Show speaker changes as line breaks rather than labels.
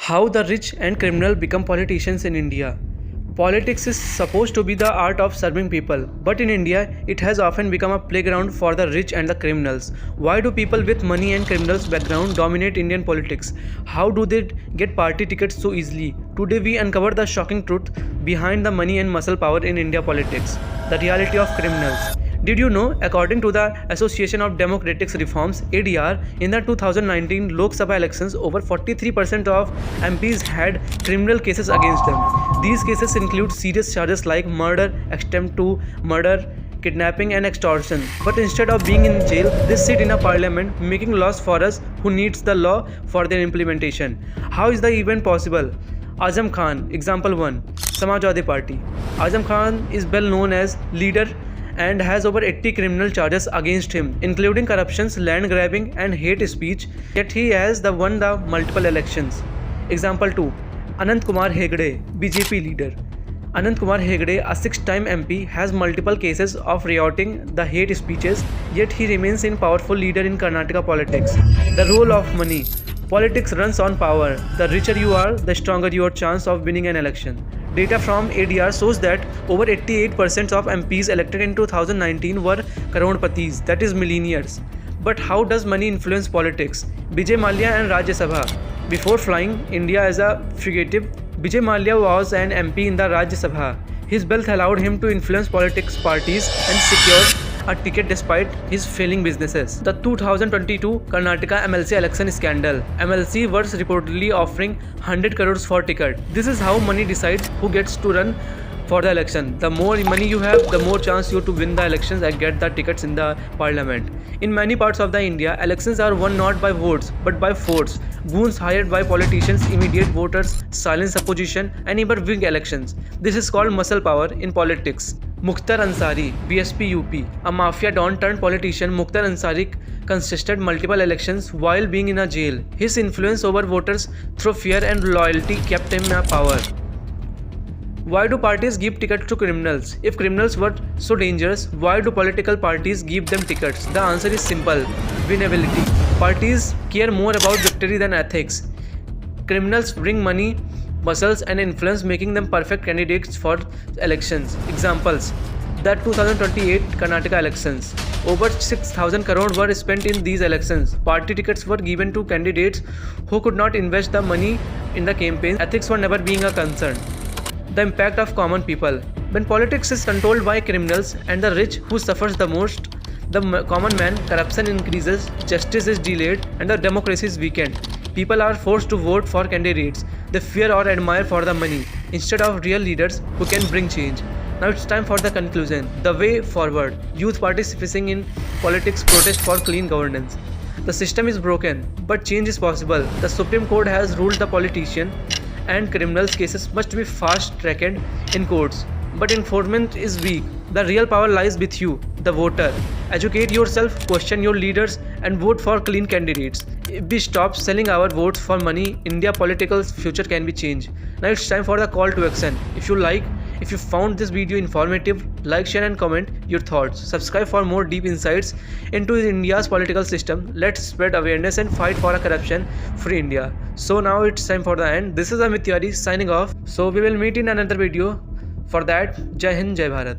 How the rich and criminal become politicians in India. Politics is supposed to be the art of serving people, but in India, it has often become a playground for the rich and the criminals. Why do people with money and criminals background dominate Indian politics? How do they get party tickets so easily? Today we uncover the shocking truth behind the money and muscle power in India politics, the reality of criminals. Did you know, according to the Association of Democratic Reforms (ADR), in the 2019 Lok Sabha elections, over 43% of MPs had criminal cases against them. These cases include serious charges like murder, attempt to murder, kidnapping and extortion. But instead of being in jail, they sit in a parliament making laws for us who needs the law for their implementation. How is the event possible? Azam Khan, example 1, Samajwadi Party. Azam Khan is well known as leader and has over 80 criminal charges against him, including corruptions, land grabbing and hate speech, yet he has won the multiple elections. Example 2. Anant Kumar Hegde, BJP leader. Anant Kumar Hegde, a 6-time MP, has multiple cases of rioting the hate speeches, yet he remains a powerful leader in Karnataka politics. The role of money. Politics runs on power. The richer you are, the stronger your chance of winning an election. Data from ADR shows that over 88% of MPs elected in 2019 were crorepati's, that is millionaires. But how does money influence politics? Vijay Mallya and Rajya Sabha. Before flying India as a fugitive, Vijay Mallya was an MP in the Rajya Sabha. His wealth allowed him to influence politics parties and secure a ticket despite his failing businesses. The 2022 Karnataka MLC election scandal. MLC was reportedly offering 100 crores for ticket. This is how money decides who gets to run for the election. The more money you have, the more chance you to win the elections and get the tickets in the parliament. In many parts of the India, elections are won not by votes but by force. Goons hired by politicians, immediate voters, silence opposition and even win elections. This is called muscle power in politics. Mukhtar Ansari, BSP UP. A mafia don turned politician, Mukhtar Ansari contested multiple elections while being in a jail. His influence over voters through fear and loyalty kept him in power. Why do parties give tickets to criminals? If criminals were so dangerous, why do political parties give them tickets? The answer is simple: winnability. Parties care more about victory than ethics. Criminals bring money, muscles and influence, making them perfect candidates for elections. Examples: the 2028 Karnataka elections. Over 6,000 crore were spent in these elections. Party tickets were given to candidates who could not invest the money in the campaign. Ethics were never being a concern. The impact of common people. When politics is controlled by criminals and the rich who suffers the most, the common man, corruption increases, justice is delayed and the democracy is weakened. People are forced to vote for candidates they fear or admire for the money instead of real leaders who can bring change. Now it's time for the conclusion. The way forward. Youth participating in politics protest for clean governance. The system is broken, but change is possible. The Supreme Court has ruled the politician and criminals cases must be fast-tracked in courts. But enforcement is weak. The real power lies with you, the voter. Educate yourself, question your leaders and vote for clean candidates. If we stop selling our votes for money, India political future can be changed. Now it's time for the call to action. If you found this video informative, like, share and comment your thoughts. Subscribe for more deep insights into India's political system. Let's spread awareness and fight for a corruption-free India. So now it's time for the end. This is Amit Tiwari signing off. So we will meet in another video. For that, Jai Hind, Jai Bharat.